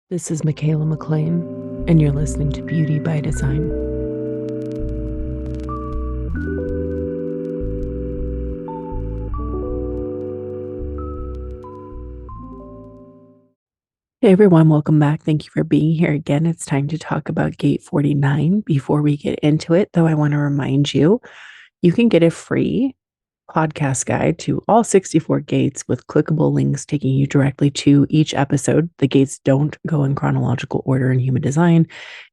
This is Michaela McLean, and you're listening to Beauty by Design. Hey everyone, welcome back. Thank you for being here again. It's time to talk about Gate 49. Before we get into it, though, I want to remind you, you can get a free podcast guide to all 64 gates with clickable links taking you directly to each episode. The gates don't go in chronological order in human design,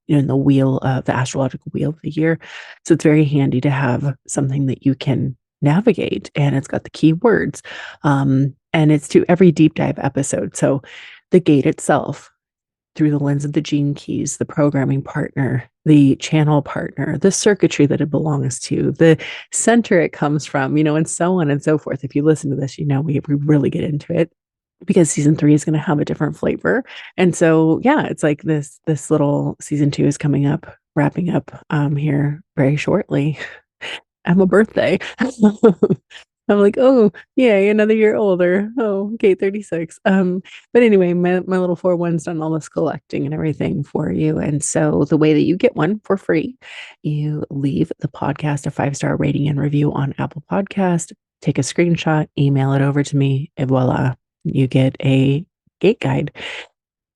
in the wheel of the astrological wheel of the year. So it's very handy to have something that you can navigate, and it's got the keywords. And it's to every deep dive episode. So the gate itself, through the lens of the gene keys, the programming partner, the channel partner, the circuitry that it belongs to, the center it comes from, and so on and so forth. If you listen to this, we really get into it because season 3 is going to have a different flavor. And so, yeah, it's like this little season 2 is coming up, wrapping up here very shortly. I'm a birthday. I'm like, oh, yeah, another year older. Oh, okay, 36. But anyway, my little 4-1's done all this collecting and everything for you. And so the way that you get one for free, you leave the podcast a 5-star rating and review on Apple Podcast, take a screenshot, email it over to me, and voila, you get a gate guide.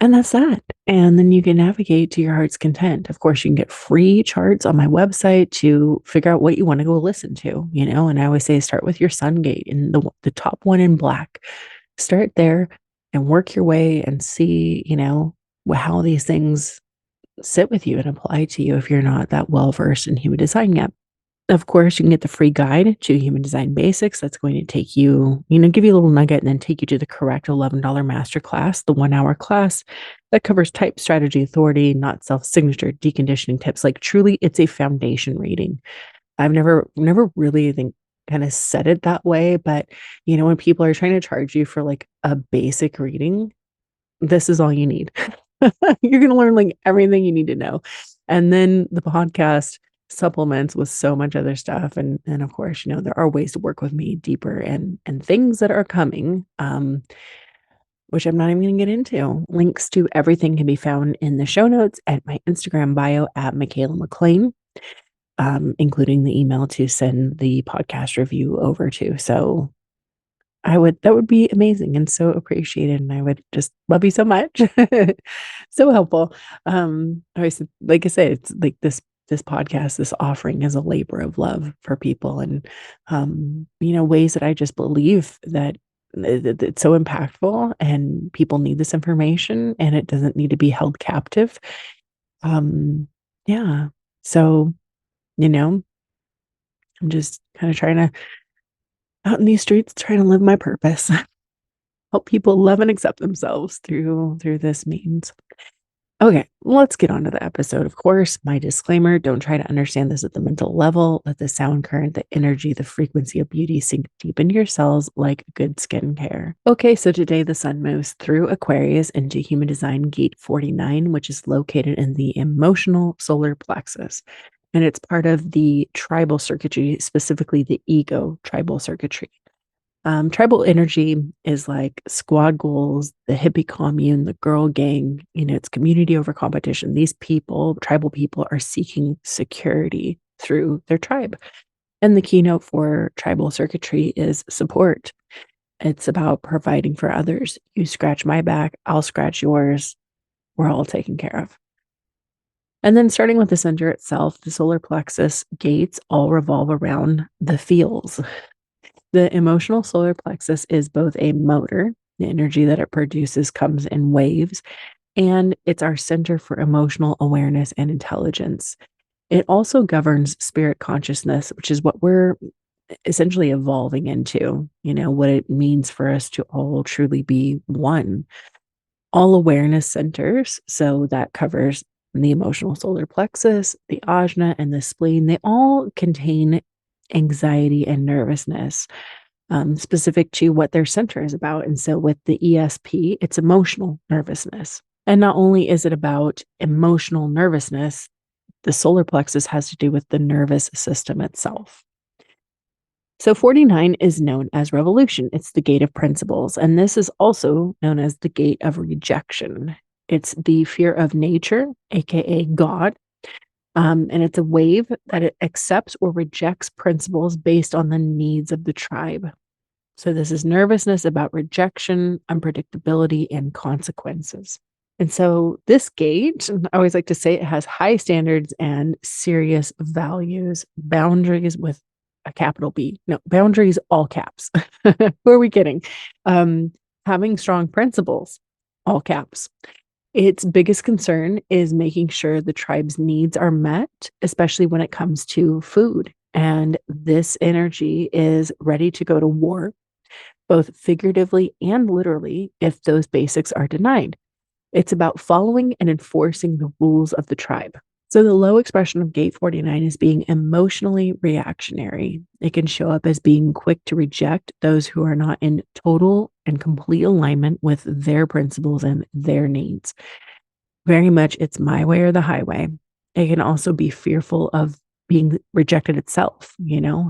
And that's that. And then you can navigate to your heart's content. Of course, you can get free charts on my website to figure out what you want to go listen to, and I always say start with your sun gate and the top one in black. Start there and work your way and see, how these things sit with you and apply to you if you're not that well versed in human design yet. Of course, you can get the free guide to Human Design Basics. That's going to take you, give you a little nugget and then take you to the correct $11 masterclass, the 1-hour class that covers type, strategy, authority, not self-signature, deconditioning tips. Like truly, it's a foundation reading. I've never really kind of said it that way, but when people are trying to charge you for like a basic reading, this is all you need. You're going to learn like everything you need to know. And then the podcast supplements with so much other stuff. And of course, there are ways to work with me deeper and things that are coming, which I'm not even going to get into. Links to everything can be found in the show notes at my Instagram bio at Michaela McLean, including the email to send the podcast review over to. So that would be amazing and so appreciated. And I would just love you so much. So helpful. Like I said, it's like this podcast, this offering is a labor of love for people. And, ways that I just believe that it's so impactful and people need this information and it doesn't need to be held captive. Yeah. So, I'm just kind of trying to out in these streets trying to live my purpose. Help people love and accept themselves through this means. Okay, let's get on to the episode. Of course, my disclaimer, don't try to understand this at the mental level. Let the sound current, the energy, the frequency of beauty sink deep into your cells like good skincare. Okay, so today the sun moves through Aquarius into Human Design Gate 49, which is located in the emotional solar plexus. And it's part of the tribal circuitry, specifically the ego tribal circuitry. Tribal energy is like squad goals, the hippie commune, the girl gang, it's community over competition. These people, tribal people, are seeking security through their tribe. And the keynote for tribal circuitry is support. It's about providing for others. You scratch my back, I'll scratch yours. We're all taken care of. And then starting with the center itself, the solar plexus gates all revolve around the feels. The emotional solar plexus is both a motor, the energy that it produces comes in waves, and it's our center for emotional awareness and intelligence. It also governs spirit consciousness, which is what we're essentially evolving into, what it means for us to all truly be one. All awareness centers, so that covers the emotional solar plexus, the ajna, and the spleen. They all contain anxiety and nervousness, specific to what their center is about. And so with the ESP, it's emotional nervousness. And not only is it about emotional nervousness, the solar plexus has to do with the nervous system itself. So 49 is known as revolution. It's the gate of principles. And this is also known as the gate of rejection. It's the fear of nature, aka God. And it's a wave that it accepts or rejects principles based on the needs of the tribe. So this is nervousness about rejection, unpredictability, and consequences. And so this gate, I always like to say it has high standards and serious values, boundaries with a capital B. No, boundaries, all caps. Who are we kidding? Um, Having strong principles, all caps. Its biggest concern is making sure the tribe's needs are met, especially when it comes to food. And this energy is ready to go to war, both figuratively and literally, if those basics are denied. It's about following and enforcing the rules of the tribe. So, the low expression of gate 49 is being emotionally reactionary. It can show up as being quick to reject those who are not in total and complete alignment with their principles and their needs. Very much, it's my way or the highway. It can also be fearful of being rejected itself.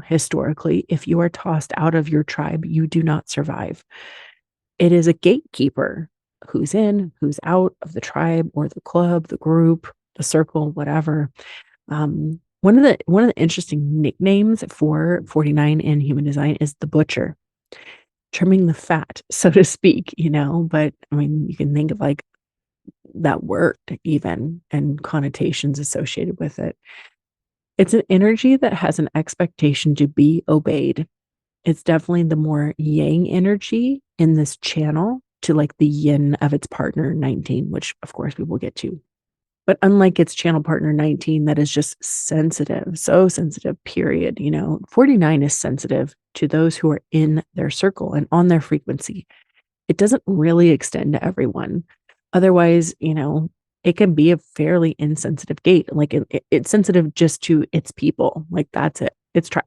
Historically, if you are tossed out of your tribe, you do not survive. It is a gatekeeper. Who's in, who's out of the tribe or the club, the group, the circle, whatever. One of the interesting nicknames for 49 in human design is the butcher, trimming the fat, so to speak, but I mean, you can think of like that word even and connotations associated with it. It's an energy that has an expectation to be obeyed. It's definitely the more yang energy in this channel to like the yin of its partner 19, which of course we will get to. But unlike its channel partner 19, that is just sensitive, so sensitive, period. 49 is sensitive to those who are in their circle and on their frequency. It doesn't really extend to everyone. Otherwise, it can be a fairly insensitive gate. Like it's sensitive just to its people. Like that's it. It's tribe.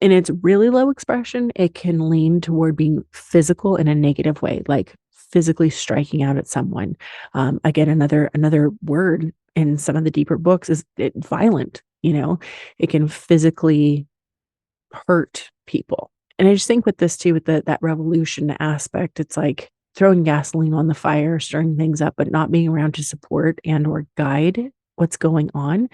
In its really low expression, it can lean toward being physical in a negative way, like physically striking out at someone. Again, another word in some of the deeper books is violent. It can physically hurt people. And I just think with this too, with that revolution aspect, it's like throwing gasoline on the fire, stirring things up, but not being around to support and or guide what's going on.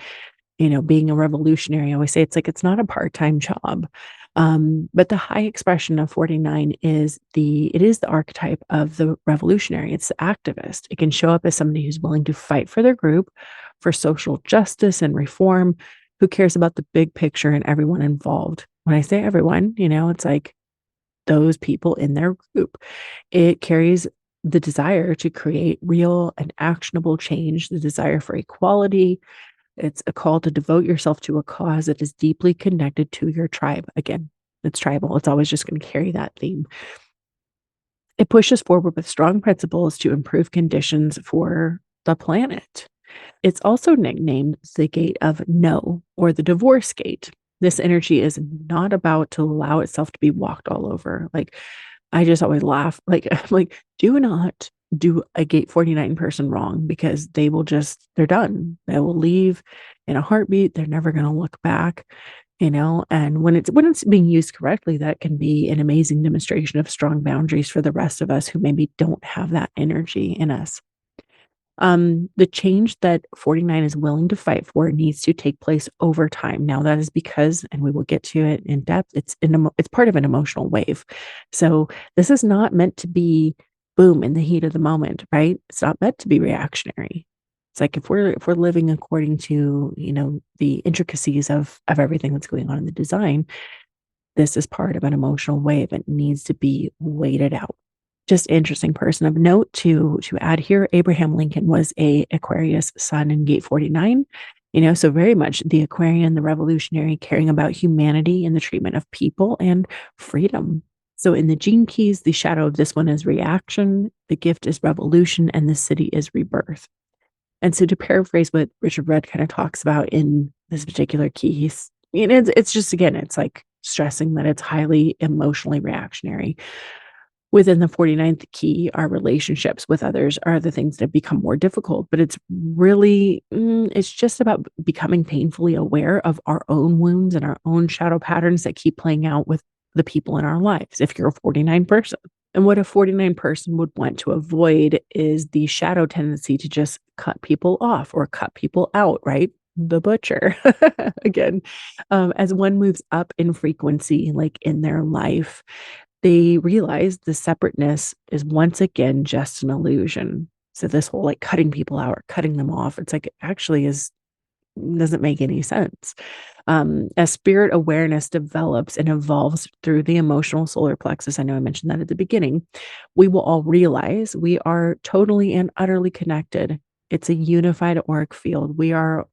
Being a revolutionary, I always say it's not a part-time job. But the high expression of 49 is the archetype of the revolutionary. It's the activist. It can show up as somebody who's willing to fight for their group, for social justice and reform, who cares about the big picture and everyone involved. When I say everyone, it's like those people in their group. It carries the desire to create real and actionable change, the desire for equality. It's a call to devote yourself to a cause that is deeply connected to your tribe. Again, it's tribal. It's always just going to carry that theme. It pushes forward with strong principles to improve conditions for the planet. It's also nicknamed the gate of no, or the divorce gate. This energy is not about to allow itself to be walked all over. Like, I just always laugh. Like, I'm like, do not do a gate 49 person wrong, because they're done. They will leave in a heartbeat. They're never going to look back, and when it's being used correctly, that can be an amazing demonstration of strong boundaries for the rest of us who maybe don't have that energy in us. The change that 49 is willing to fight for needs to take place over time. Now, that is because, and we will get to it in depth, it's part of an emotional wave. So this is not meant to be boom in the heat of the moment, right? It's not meant to be reactionary. It's like if we're living according to, the intricacies of everything that's going on in the design, this is part of an emotional wave. It needs to be weighted out. Just interesting person of note to add here. Abraham Lincoln was a Aquarius sun in gate 49. So very much the Aquarian, the revolutionary, caring about humanity and the treatment of people and freedom. So in the gene keys, the shadow of this one is reaction, the gift is revolution, and the city is rebirth. And so to paraphrase what Richard Rudd kind of talks about in this particular key, it's just, again, it's like stressing that it's highly emotionally reactionary. Within the 49th key, our relationships with others are the things that become more difficult, but it's really, it's just about becoming painfully aware of our own wounds and our own shadow patterns that keep playing out with the people in our lives, if you're a 49 person. And what a 49 person would want to avoid is the shadow tendency to just cut people off or cut people out, right? The butcher again. As one moves up in frequency, like in their life, they realize the separateness is once again just an illusion. So this whole like cutting people out or cutting them off, it's like it actually is doesn't make any sense. As spirit awareness develops and evolves through the emotional solar plexus, I know I mentioned that at the beginning, we will all realize we are totally and utterly connected. It's a unified auric field. We're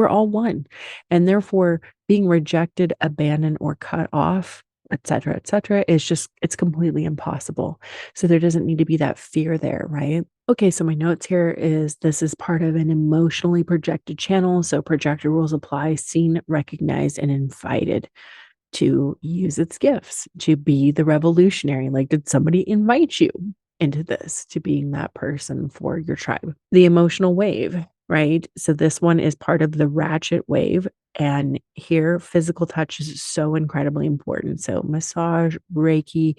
all one. And therefore, being rejected, abandoned, or cut off, et cetera, is just, it's completely impossible. So there doesn't need to be that fear there, right? Okay, so my notes here is this is part of an emotionally projected channel. So projector rules apply, seen, recognized, and invited to use its gifts, to be the revolutionary. Like, did somebody invite you into this, to being that person for your tribe? The emotional wave, right? So this one is part of the ratchet wave. And here, physical touch is so incredibly important. So, massage, Reiki,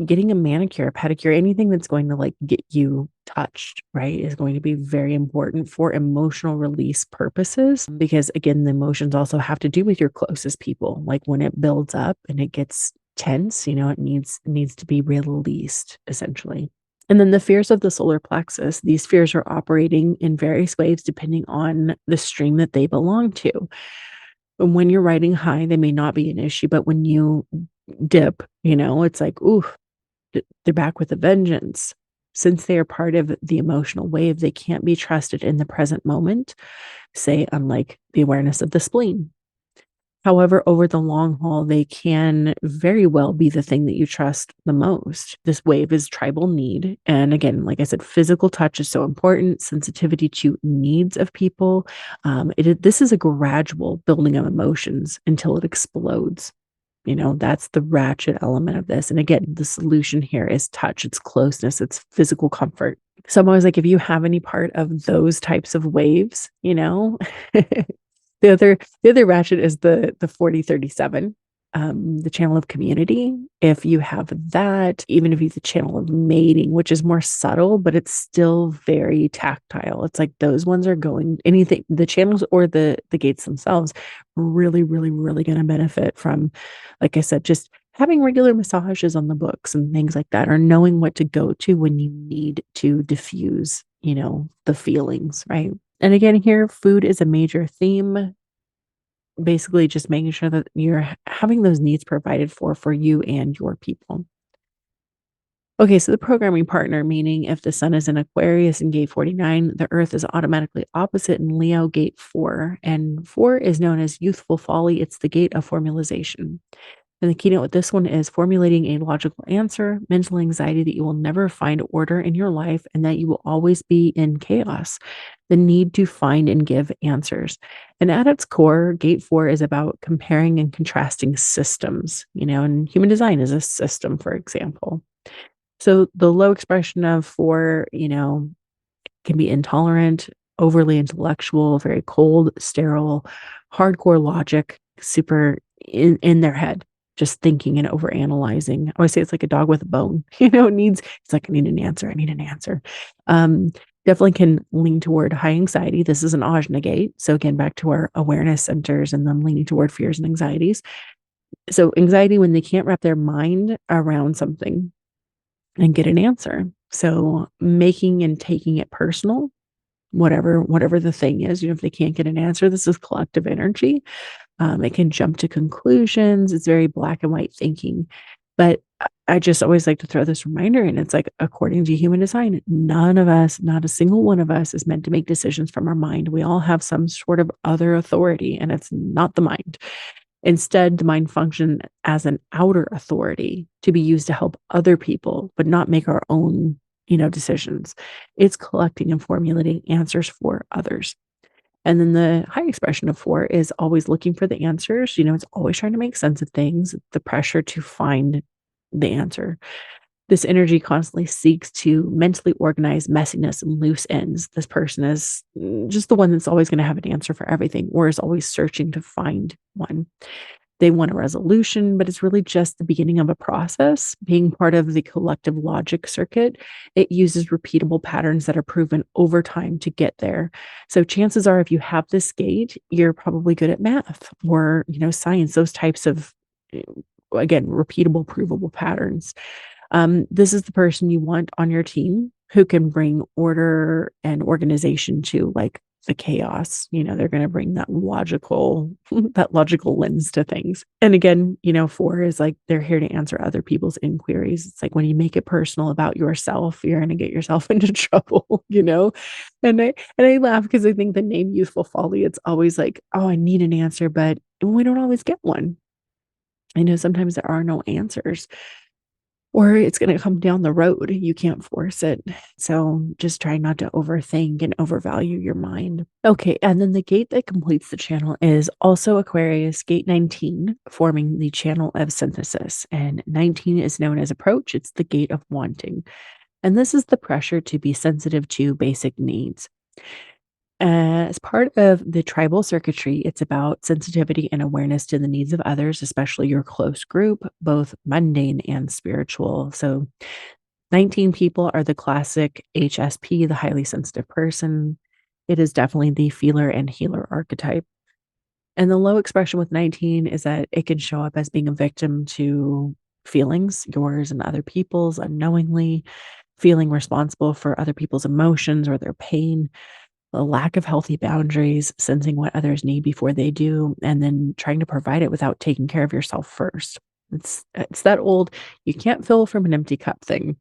getting a manicure, a pedicure, anything that's going to like get you touched, right, is going to be very important for emotional release purposes. Because again, the emotions also have to do with your closest people. Like when it builds up and it gets tense, it needs to be released essentially. And then the fears of the solar plexus, these fears are operating in various waves depending on the stream that they belong to. And when you're riding high, they may not be an issue, but when you dip, it's like, ooh, they're back with a vengeance. Since they are part of the emotional wave, they can't be trusted in the present moment, say, unlike the awareness of the spleen. However, over the long haul, they can very well be the thing that you trust the most. This wave is tribal need. And again, like I said, physical touch is so important, sensitivity to needs of people. This is a gradual building of emotions until it explodes. That's the ratchet element of this. And again, the solution here is touch, it's closeness, it's physical comfort. So I'm always like, if you have any part of those types of waves, the other ratchet is the 4037, the channel of community. If you have that, even if you have the channel of mating, which is more subtle, but it's still very tactile. It's like those ones are going anything, the channels or the gates themselves, really, really, really going to benefit from, like I said, just having regular massages on the books and things like that, or knowing what to go to when you need to diffuse, the feelings, right? And again, here, food is a major theme. Basically, just making sure that you're having those needs provided for you and your people. Okay, so the programming partner, meaning if the sun is in Aquarius in gate 49, the earth is automatically opposite in Leo gate 4. And 4 is known as youthful folly. It's the gate of formalization. And the keynote with this one is formulating a logical answer, mental anxiety that you will never find order in your life and that you will always be in chaos, the need to find and give answers. And at its core, Gate 4 is about comparing and contrasting systems, and human design is a system, for example. So the low expression of 4, can be intolerant, overly intellectual, very cold, sterile, hardcore logic, super in their head, just thinking and overanalyzing. I always say it's like a dog with a bone. It's like, I need an answer. I need an answer. Definitely can lean toward high anxiety. This is an ajna gate. So again, back to our awareness centers and them leaning toward fears and anxieties. So anxiety when they can't wrap their mind around something and get an answer. So making and taking it personal, whatever the thing is, if they can't get an answer, this is collective energy. It can jump to conclusions. It's very black and white thinking. But I just always like to throw this reminder in. It's like, according to human design, none of us, not a single one of us is meant to make decisions from our mind. We all have some sort of other authority, and it's not the mind. Instead, the mind functions as an outer authority to be used to help other people, but not make our own, decisions. It's collecting and formulating answers for others. And then the high expression of 4 is always looking for the answers. It's always trying to make sense of things, the pressure to find the answer. This energy constantly seeks to mentally organize messiness and loose ends. This person is just the one that's always going to have an answer for everything, or is always searching to find one. They want a resolution, but it's really just the beginning of a process. Being part of the collective logic circuit, it uses repeatable patterns that are proven over time to get there. So chances are if you have this gate, you're probably good at math or, science, those types of eh, again, repeatable, provable patterns. This is the person you want on your team who can bring order and organization to like the chaos. They're going to bring that logical, that logical lens to things. And again, 4 is like they're here to answer other people's inquiries. It's like when you make it personal about yourself, you're going to get yourself into trouble. And I laugh because I think the name Youthful Folly, it's always like, oh, I need an answer, but we don't always get one. I know sometimes there are no answers or it's going to come down the road. You can't force it. So just try not to overthink and overvalue your mind. Okay. And then the gate that completes the channel is also Aquarius, gate 19, forming the channel of synthesis. And 19 is known as approach. It's the gate of wanting. And this is the pressure to be sensitive to basic needs. As part of the tribal circuitry, it's about sensitivity and awareness to the needs of others, especially your close group, both mundane and spiritual. So, 19 people are the classic HSP, the highly sensitive person. It is definitely the feeler and healer archetype. And the low expression with 19 is that it can show up as being a victim to feelings, yours and other people's, unknowingly, feeling responsible for other people's emotions or their pain, a lack of healthy boundaries, sensing what others need before they do, and then trying to provide it without taking care of yourself first. It's that old you can't fill from an empty cup thing.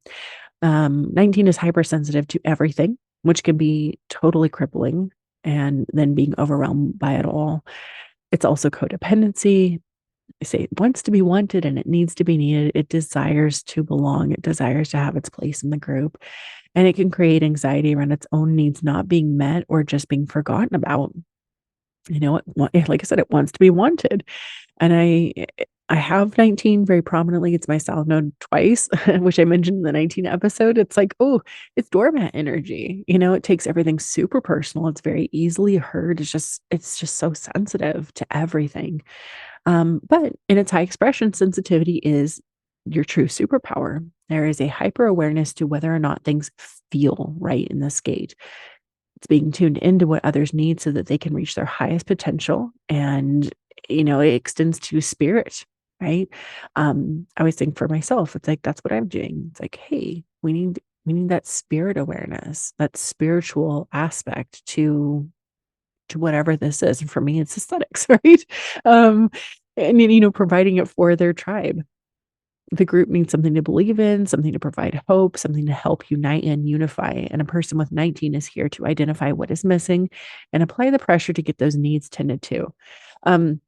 19 is hypersensitive to everything, which can be totally crippling and then being overwhelmed by it all. It's also codependency. I say it wants to be wanted and it needs to be needed. It desires to belong. It desires to have its place in the group. And it can create anxiety around its own needs not being met or just being forgotten about. Like I said, it wants to be wanted. And I have 19 very prominently. It's my south node twice, which I mentioned in the 19 episode. It's like, oh, it's doormat energy. It takes everything super personal. It's very easily heard. It's just so sensitive to everything. But in its high expression, sensitivity is your true superpower. There is a hyper awareness to whether or not things feel right in this gate. It's being tuned into what others need so that they can reach their highest potential. And, it extends to spirit, right? I always think for myself, it's like, that's what I'm doing. It's like, hey, we need that spirit awareness, that spiritual aspect to whatever this is. And for me, it's aesthetics, right? Um, and providing it for their tribe. The group needs something to believe in, something to provide hope, something to help unite and unify. And a person with 19 is here to identify what is missing and apply the pressure to get those needs tended to. Um,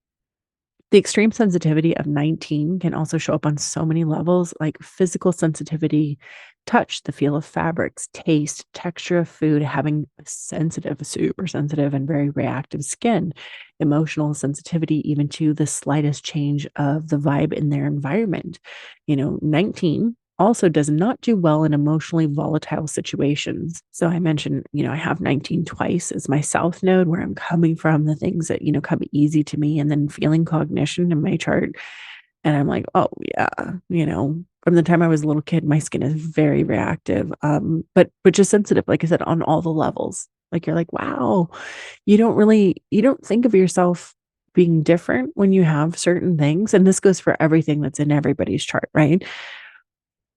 the extreme sensitivity of 19 can also show up on so many levels, like physical sensitivity, touch, the feel of fabrics, taste, texture of food, having sensitive, super sensitive, and very reactive skin, emotional sensitivity, even to the slightest change of the vibe in their environment. 19 also does not do well in emotionally volatile situations. So I mentioned, I have 19 twice as my south node where I'm coming from, the things that, come easy to me, and then feeling cognition in my chart. And I'm like, oh yeah, from the time I was a little kid, my skin is very reactive. But just sensitive, like I said, on all the levels. Like you're like, wow, you don't think of yourself being different when you have certain things. And this goes for everything that's in everybody's chart, right?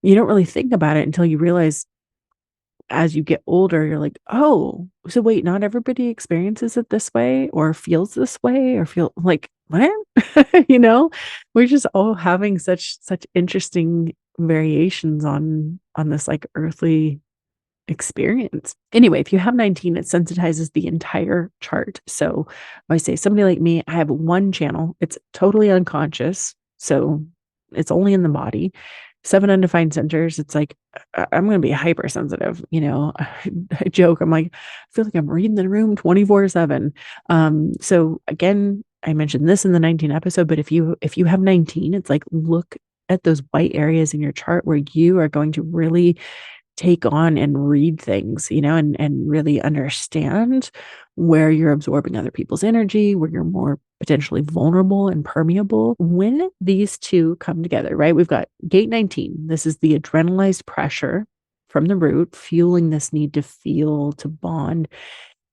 You don't really think about it until you realize as you get older, you're like, oh, so wait, not everybody experiences it this way or feels this way or feel like what? you know, we're just all having such interesting variations on this like earthly experience. Anyway, if you have 19, it sensitizes the entire chart. So I say somebody like me, I have one channel. It's totally unconscious. So it's only in the body. 7 undefined centers. It's like, I'm going to be hypersensitive. I joke. I'm like, I feel like I'm reading the room 24/7. So again, I mentioned this in the 19 episode, but if you have 19, it's like, look at those white areas in your chart where you are going to really take on and read things, and really understand where you're absorbing other people's energy, where you're more potentially vulnerable and permeable. When these two come together, right? We've got gate 19. This is the adrenalized pressure from the root, fueling this need to feel, to bond.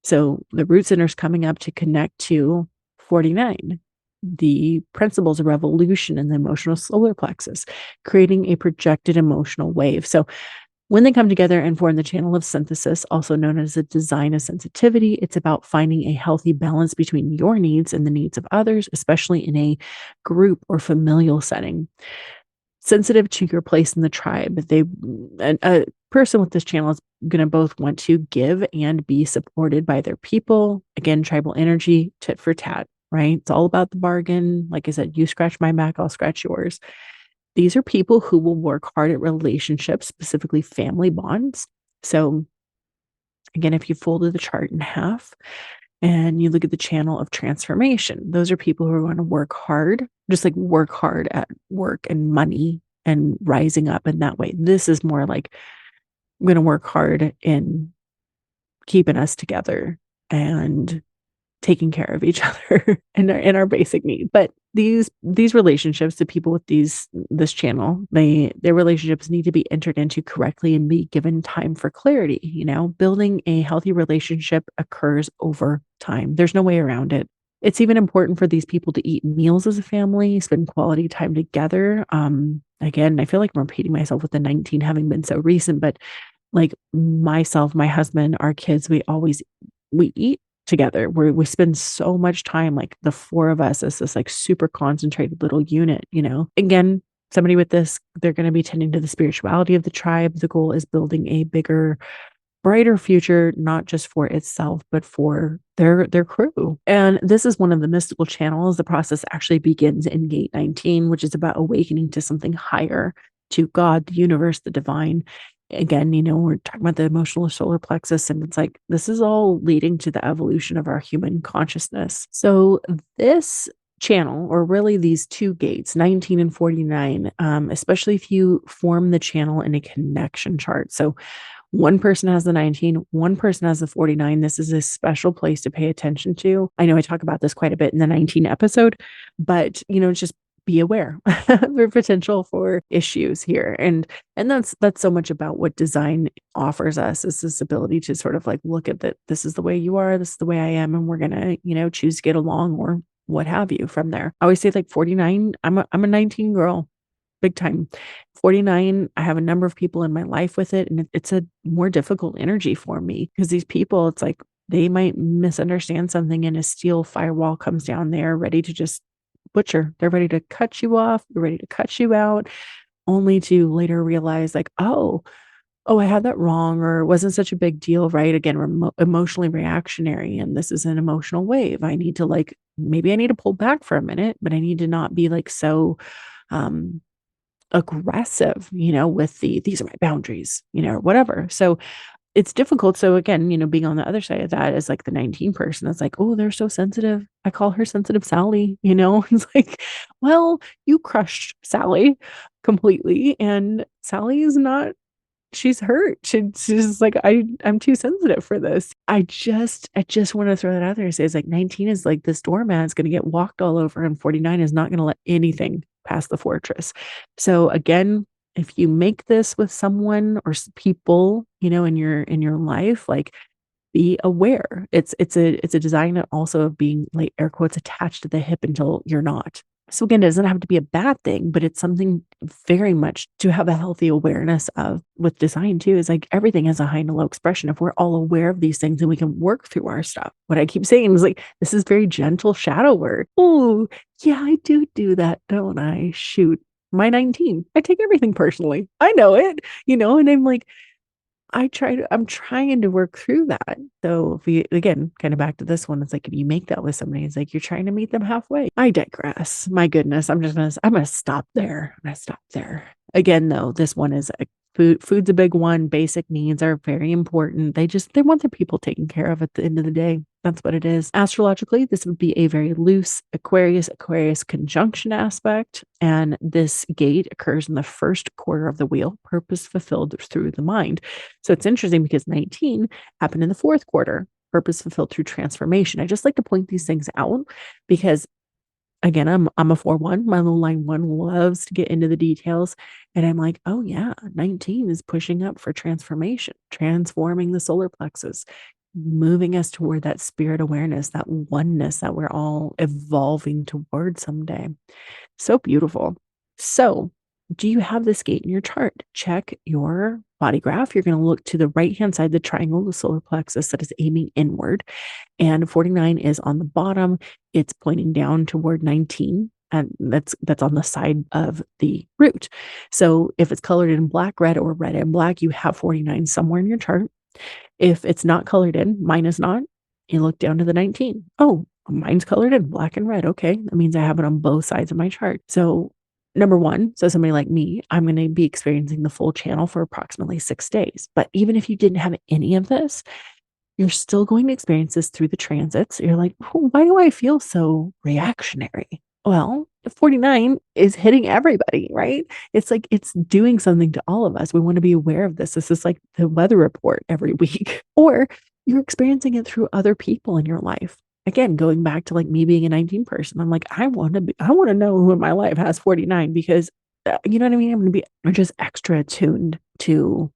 So the root center is coming up to connect to 49, the principles of revolution in the emotional solar plexus, creating a projected emotional wave. So when they come together and form the channel of synthesis, also known as the design of sensitivity, it's about finding a healthy balance between your needs and the needs of others, especially in a group or familial setting. Sensitive to your place in the tribe. A person with this channel is going to both want to give and be supported by their people. Again, tribal energy, tit for tat, right? It's all about the bargain. Like I said, you scratch my back, I'll scratch yours. These are people who will work hard at relationships, specifically family bonds. So again, if you folded the chart in half and you look at the channel of transformation, those are people who are going to work hard, just like work hard at work and money and rising up in that way. This is more like I'm going to work hard in keeping us together and taking care of each other and our basic needs. But these relationships, the people with this channel, their relationships need to be entered into correctly and be given time for clarity. Building a healthy relationship occurs over time. There's no way around it. It's even important for these people to eat meals as a family, spend quality time together. Again, I feel like I'm repeating myself with the 19 having been so recent, but like myself, my husband, our kids, we eat together. We spend so much time, like the four of us as this like super concentrated little unit, Again, somebody with this, they're going to be tending to the spirituality of the tribe. The goal is building a bigger, brighter future, not just for itself, but for their crew. And this is one of the mystical channels. The process actually begins in gate 19, which is about awakening to something higher, to God, the universe, the divine. Again, we're talking about the emotional solar plexus, and it's like this is all leading to the evolution of our human consciousness. So this channel, or really these two gates, 19 and 49, especially if you form the channel in a connection chart. So one person has the 19, one person has the 49. This is a special place to pay attention to. I know I talk about this quite a bit in the 19 episode, but just be aware for potential for issues here. And that's so much about what design offers us, is this ability to sort of like look at that. This is the way you are, this is the way I am, and we're gonna, choose to get along or what have you from there. I always say like 49, I'm a 19 girl, big time. 49, I have a number of people in my life with it, and it's a more difficult energy for me because these people, it's like they might misunderstand something and a steel firewall comes down there ready to just butcher. They're ready to cut you off, they're ready to cut you out, only to later realize like, oh, I had that wrong, or it wasn't such a big deal, right? Again, emotionally reactionary, and this is an emotional wave. I need to maybe I need to pull back for a minute, but I need to not be like so aggressive, with these are my boundaries, or whatever. So it's difficult. So again, being on the other side of that is like the 19 person that's like, oh, they're so sensitive. I call her sensitive Sally, It's like, well, you crushed Sally completely. And Sally is not, she's hurt. She's like, I'm too sensitive for this. I just want to throw that out there and say, it's like 19 is like this doormat is going to get walked all over, and 49 is not going to let anything past the fortress. So again, if you make this with someone or people, in your life, like be aware. It's a design also of being like air quotes attached to the hip until you're not. So again, it doesn't have to be a bad thing, but it's something very much to have a healthy awareness of. With design too, is like everything has a high and low expression. If we're all aware of these things, then we can work through our stuff. What I keep saying is like, this is very gentle shadow work. Oh yeah, I do that, don't I? Shoot. My 19, I take everything personally. I know it, and I'm like, I'm trying to work through that. So if we, again, kind of back to this one, it's like, if you make that with somebody, it's like, you're trying to meet them halfway. I digress. My goodness. I'm going to stop there. Again, though, this one is food's a big one. Basic needs are very important. They want their people taken care of at the end of the day. That's what it is. Astrologically, this would be a very loose Aquarius conjunction aspect. And this gate occurs in the first quarter of the wheel, purpose fulfilled through the mind. So it's interesting because 19 happened in the fourth quarter. purpose fulfilled through transformation. I just like to point these things out because again, I'm a 4-1. My little line 1 loves to get into the details. And I'm like, oh yeah, 19 is pushing up for transformation, transforming the solar plexus, moving us toward that spirit awareness, that oneness that we're all evolving toward someday. So beautiful. So, do you have this gate in your chart? Check your body graph. You're going to look to the right-hand side, the triangle, the solar plexus that is aiming inward. And 49 is on the bottom. It's pointing down toward 19. And that's on the side of the root. So if it's colored in black, red, or red and black, you have 49 somewhere in your chart. If it's not colored in, mine is not, you look down to the 19. Oh, mine's colored in black and red. Okay. That means I have it on both sides of my chart. So number one, so somebody like me, I'm going to be experiencing the full channel for approximately 6 days. But even if you didn't have any of this, you're still going to experience this through the transits. You're like, why do I feel so reactionary? Well, 49 is hitting everybody, right? It's like it's doing something to all of us. We want to be aware of this. This is like the weather report every week, or you're experiencing it through other people in your life. Again, going back to like me being a 19 person, I'm like, I want to know who in my life has 49 because you know what I mean? I'm just extra attuned to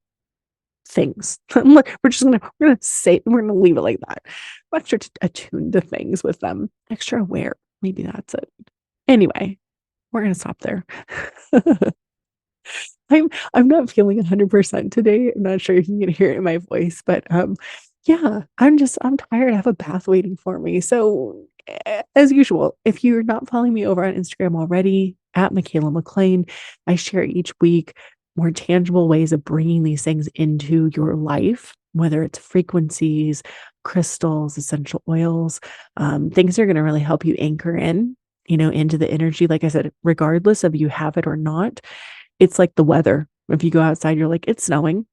things. We're gonna leave it like that. I'm extra attuned to things with them, extra aware. Maybe that's it. Anyway, we're gonna stop there. I'm not feeling 100% today. I'm not sure if you can hear it in my voice, but yeah, I'm tired. I have a bath waiting for me. So as usual, if you're not following me over on Instagram already at Michaela McLean, I share each week more tangible ways of bringing these things into your life, whether it's frequencies, crystals, essential oils, things that are going to really help you anchor in, into the energy. Like I said, regardless of you have it or not, it's like the weather. If you go outside, you're like, it's snowing.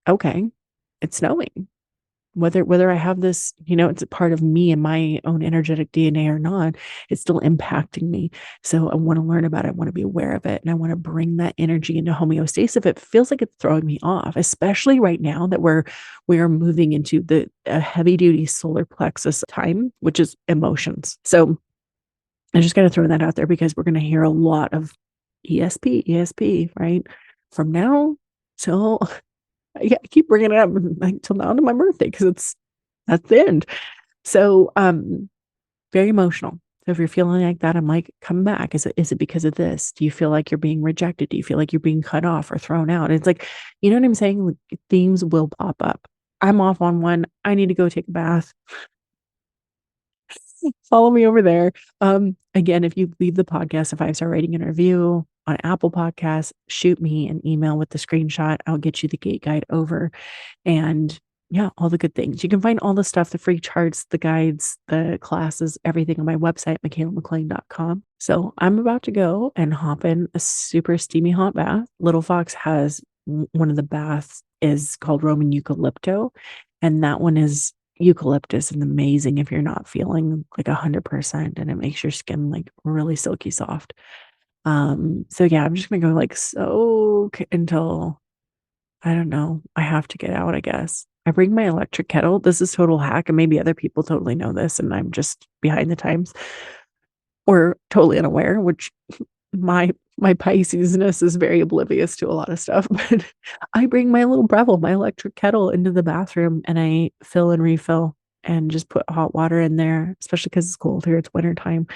Okay, it's snowing. Whether I have this, it's a part of me and my own energetic DNA or not, it's still impacting me. So I want to learn about it. I want to be aware of it. And I want to bring that energy into homeostasis if it feels like it's throwing me off, especially right now that we are moving into a heavy duty solar plexus time, which is emotions. So I just got to throw that out there because we're going to hear a lot of ESP, right? From now till I keep bringing it up like till now to my birthday because that's the end. So, very emotional. So if you're feeling like that, I'm like, come back. Is it because of this? Do you feel like you're being rejected? Do you feel like you're being cut off or thrown out? It's like, you know what I'm saying? Like, themes will pop up. I'm off on one. I need to go take a bath. Follow me over there. Again, if you leave the podcast a 5-star rating and review on Apple Podcasts, shoot me an email with the screenshot. I'll get you the gate guide over. And yeah, all the good things. You can find all the stuff, the free charts, the guides, the classes, everything on my website, MichaelaMcLean.com. So I'm about to go and hop in a super steamy hot bath. Little Fox has one of the baths is called Roman Eucalypto. And that one is eucalyptus and amazing if you're not feeling like 100%, and it makes your skin like really silky soft. So yeah, I'm just gonna go like soak until I don't know. I have to get out, I guess. I bring my electric kettle. This is total hack, and maybe other people totally know this, and I'm just behind the times or totally unaware, which my Pisces-ness is very oblivious to a lot of stuff. But I bring my little Breville, my electric kettle, into the bathroom, and I fill and refill and just put hot water in there, especially because it's cold here. It's winter time.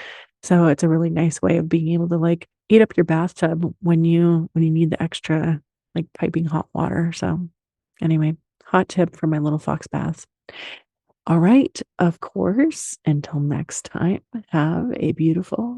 So it's a really nice way of being able to like heat up your bathtub when you need the extra like piping hot water. So anyway, hot tip for my little fox baths. All right, of course, until next time, have a beautiful